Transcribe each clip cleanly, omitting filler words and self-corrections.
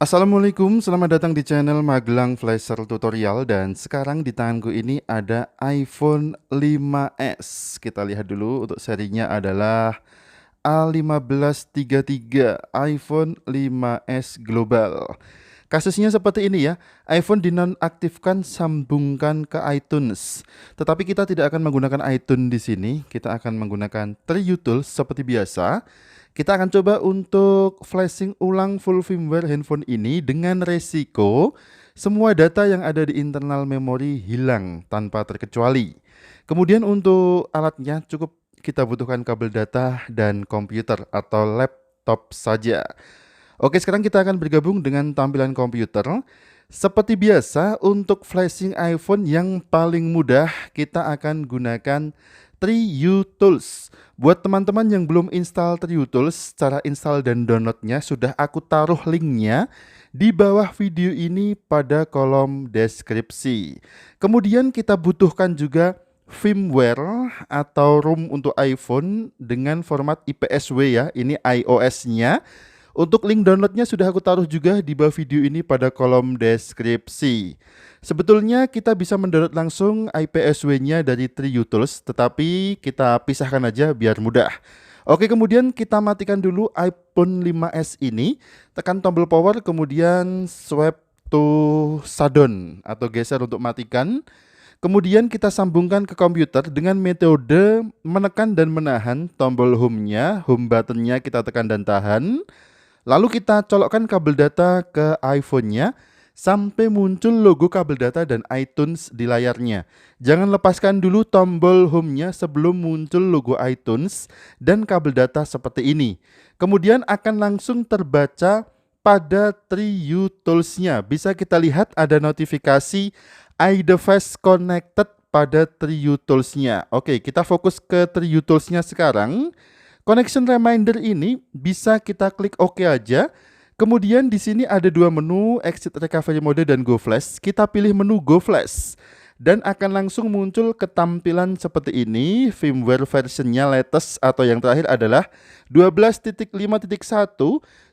Assalamualaikum, selamat datang di channel Magelang Flasher Tutorial. Dan sekarang di tanganku ini ada iPhone 5s. Kita lihat dulu, untuk serinya adalah A1533 iPhone 5s Global. Kasusnya seperti ini ya, iPhone dinonaktifkan, sambungkan ke iTunes. Tetapi kita tidak akan menggunakan iTunes di sini, kita akan menggunakan TrueTools seperti biasa. Kita akan coba untuk flashing ulang full firmware handphone ini dengan resiko semua data yang ada di internal memori hilang tanpa terkecuali. Kemudian untuk alatnya cukup kita butuhkan kabel data dan komputer atau laptop saja. Oke, sekarang kita akan bergabung dengan tampilan komputer. Seperti biasa, untuk flashing iPhone yang paling mudah kita akan gunakan TrueTools. Buat teman-teman yang belum install TrueTools, cara install dan downloadnya sudah aku taruh linknya di bawah video ini pada kolom deskripsi. Kemudian kita butuhkan juga firmware atau ROM untuk iPhone dengan format IPSW ya, ini iOS-nya. Untuk link downloadnya sudah aku taruh juga di bawah video ini pada kolom deskripsi. Sebetulnya kita bisa mendownload langsung IPSW-nya dari TrueTools, tetapi kita pisahkan aja biar mudah. Oke, kemudian kita matikan dulu iPhone 5s ini, tekan tombol power, kemudian swipe to shutdown atau geser untuk matikan. Kemudian kita sambungkan ke komputer dengan metode menekan dan menahan tombol home-nya, home button-nya kita tekan dan tahan. Lalu kita colokkan kabel data ke iPhone-nya sampai muncul logo kabel data dan iTunes di layarnya. Jangan lepaskan dulu tombol home-nya sebelum muncul logo iTunes dan kabel data seperti ini. Kemudian akan langsung terbaca pada TrueTools-nya. Bisa kita lihat ada notifikasi iDevice Connected pada TrueTools-nya. Oke, kita fokus ke TrueTools-nya sekarang. Connection reminder ini bisa kita klik OK aja. Kemudian di sini ada dua menu, Exit Recovery Mode dan Go Flash. Kita pilih menu Go Flash dan akan langsung muncul ketampilan seperti ini. Firmware versionnya latest atau yang terakhir adalah 12.5.1.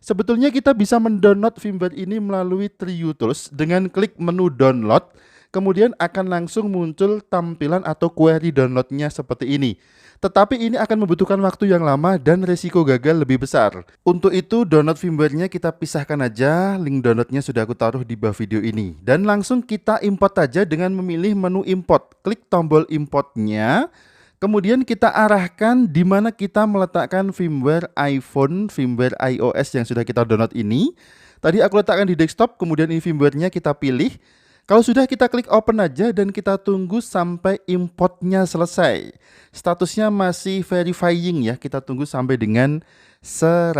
Sebetulnya kita bisa mendownload firmware ini melalui TrueTools dengan klik menu download. Kemudian akan langsung muncul tampilan atau query downloadnya seperti ini. Tetapi ini akan membutuhkan waktu yang lama dan resiko gagal lebih besar. Untuk itu download firmware-nya kita pisahkan aja, link downloadnya sudah aku taruh di bawah video ini. Dan langsung kita import aja dengan memilih menu import. Klik tombol importnya, kemudian kita arahkan di mana kita meletakkan firmware iPhone, firmware iOS yang sudah kita download ini. Tadi aku letakkan di desktop, kemudian ini firmware-nya kita pilih. Kalau sudah kita klik open aja dan kita tunggu sampai importnya selesai. Statusnya masih verifying ya, kita tunggu sampai dengan 100%.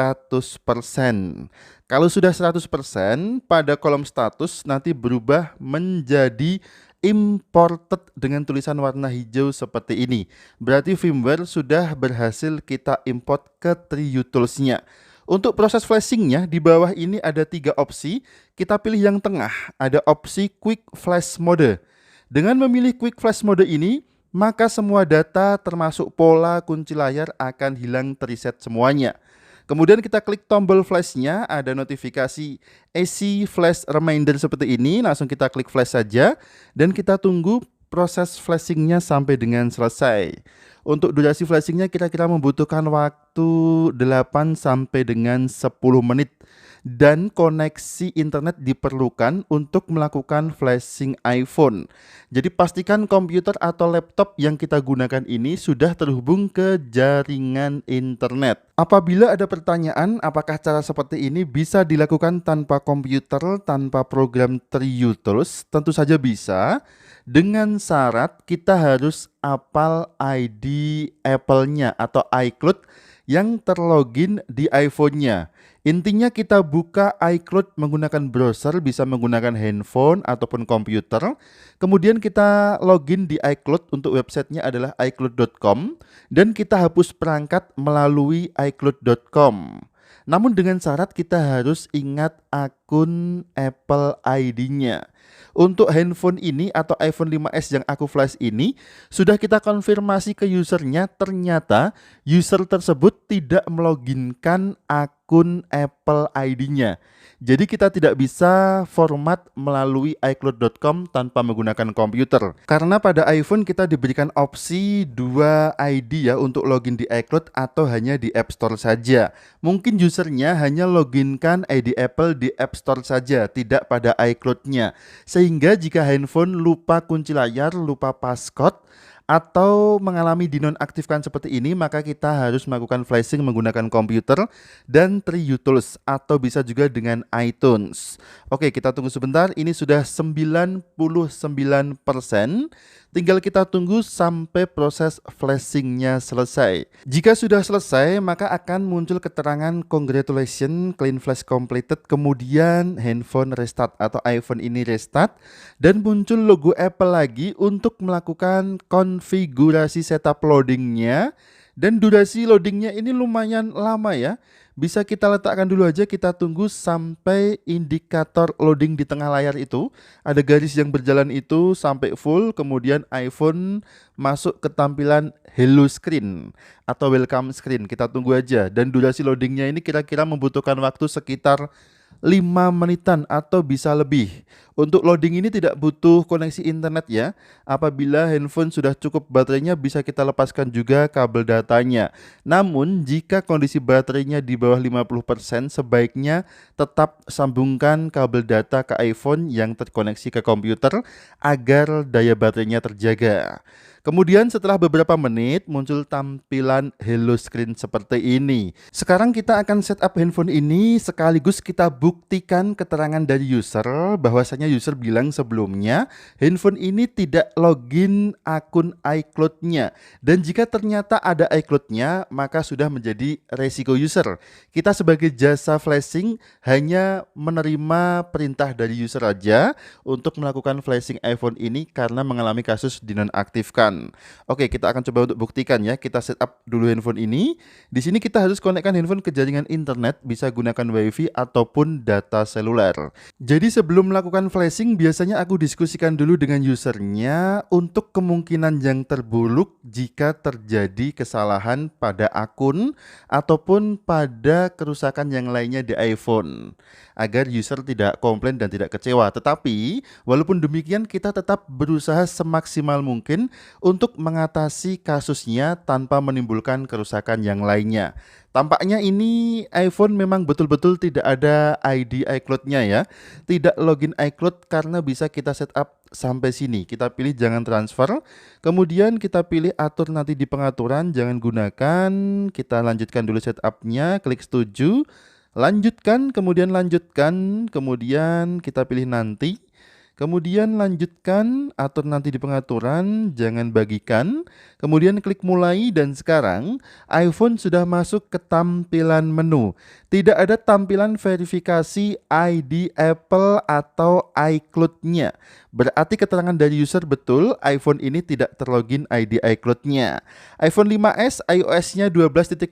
Kalau sudah 100%, pada kolom status nanti berubah menjadi imported dengan tulisan warna hijau seperti ini. Berarti firmware sudah berhasil kita import ke TrueTools-nya. Untuk proses flashingnya, di bawah ini ada 3 opsi. Kita pilih yang tengah, ada opsi Quick Flash Mode. Dengan memilih Quick Flash Mode ini, maka semua data termasuk pola kunci layar akan hilang terreset semuanya. Kemudian kita klik tombol flashnya, ada notifikasi AC Flash Reminder seperti ini. Langsung kita klik flash saja dan kita tunggu proses flashingnya sampai dengan selesai. Untuk durasi flashingnya kira-kira membutuhkan waktu 8 sampai dengan 10 menit. Dan koneksi internet diperlukan untuk melakukan flashing iPhone. Jadi pastikan komputer atau laptop yang kita gunakan ini sudah terhubung ke jaringan internet. Apabila ada pertanyaan apakah cara seperti ini bisa dilakukan tanpa komputer, tanpa program TrueTools, tentu saja bisa. Dengan syarat kita harus hafal ID Apple-nya atau iCloud yang terlogin di iPhone-nya. Intinya kita buka iCloud menggunakan browser, bisa menggunakan handphone ataupun komputer. Kemudian kita login di iCloud, untuk websitenya adalah iCloud.com. Dan kita hapus perangkat melalui iCloud.com. Namun dengan syarat kita harus ingat akun Apple ID-nya. Untuk handphone ini atau iPhone 5s yang aku flash ini, sudah kita konfirmasi ke usernya, ternyata user tersebut tidak meloginkan akun akun Apple ID-nya. Jadi kita tidak bisa format melalui iCloud.com tanpa menggunakan komputer. Karena pada iPhone kita diberikan opsi 2 ID ya untuk login di iCloud atau hanya di App Store saja. Mungkin usernya hanya loginkan ID Apple di App Store saja, tidak pada iCloud-nya. Sehingga jika handphone lupa kunci layar, lupa passcode, atau mengalami dinonaktifkan seperti ini, maka kita harus melakukan flashing menggunakan komputer dan TriUtils atau bisa juga dengan iTunes. Oke, kita tunggu sebentar. Ini sudah 99%. Tinggal kita tunggu sampai proses flashingnya selesai. Jika sudah selesai, maka akan muncul keterangan congratulations, clean flash completed, kemudian handphone restart atau iPhone ini restart, dan muncul logo Apple lagi untuk melakukan konfigurasi setup loadingnya. Dan durasi loadingnya ini lumayan lama ya. Bisa kita letakkan dulu aja, kita tunggu sampai indikator loading di tengah layar itu, ada garis yang berjalan itu sampai full, kemudian iPhone masuk ke tampilan hello screen atau welcome screen. Kita tunggu aja, dan durasi loadingnya ini kira-kira membutuhkan waktu sekitar 5 menitan atau bisa lebih. Untuk loading ini tidak butuh koneksi internet ya. Apabila handphone sudah cukup baterainya, bisa kita lepaskan juga kabel datanya. Namun jika kondisi baterainya di bawah 50%, sebaiknya tetap sambungkan kabel data ke iPhone yang terkoneksi ke komputer agar daya baterainya terjaga. Kemudian setelah beberapa menit muncul tampilan hello screen seperti ini. Sekarang kita akan setup handphone ini sekaligus kita buktikan keterangan dari user bahwasanya user bilang sebelumnya handphone ini tidak login akun iCloud-nya. Dan jika ternyata ada iCloud-nya, maka sudah menjadi resiko user. Kita sebagai jasa flashing hanya menerima perintah dari user aja untuk melakukan flashing iPhone ini karena mengalami kasus dinonaktifkan. Oke, kita akan coba untuk buktikan ya. Kita setup dulu handphone ini. Di sini kita harus konekkan handphone ke jaringan internet, bisa gunakan WiFi ataupun data seluler. Jadi sebelum melakukan flashing, biasanya aku diskusikan dulu dengan usernya untuk kemungkinan yang terburuk jika terjadi kesalahan pada akun ataupun pada kerusakan yang lainnya di iPhone, agar user tidak komplain dan tidak kecewa. Tetapi walaupun demikian, kita tetap berusaha semaksimal mungkin untuk mengatasi kasusnya tanpa menimbulkan kerusakan yang lainnya. Tampaknya ini iPhone memang betul-betul tidak ada ID iCloud-nya ya. Tidak login iCloud karena bisa kita setup sampai sini. Kita pilih jangan transfer. Kemudian kita pilih atur nanti di pengaturan, jangan gunakan. Kita lanjutkan dulu setupnya, klik setuju. Lanjutkan, kemudian kita pilih nanti. Kemudian lanjutkan, atur nanti di pengaturan, jangan bagikan. Kemudian klik mulai dan sekarang iPhone sudah masuk ke tampilan menu. Tidak ada tampilan verifikasi ID Apple atau iCloud-nya. Berarti keterangan dari user betul, iPhone ini tidak terlogin ID iCloud-nya. iPhone 5s iOS-nya 12.5.1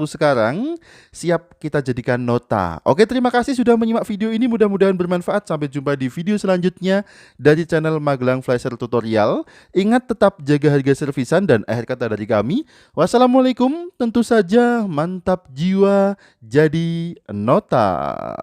sekarang siap kita jadikan nota. Oke, terima kasih sudah menyimak video ini, mudah-mudahan bermanfaat. Sampai jumpa di video selanjutnya dari channel Magelang Flasher Tutorial. Ingat tetap jaga harga servisan dan akhir kata dari kami. Wassalamualaikum, tentu saja mantap jiwa jadi nota.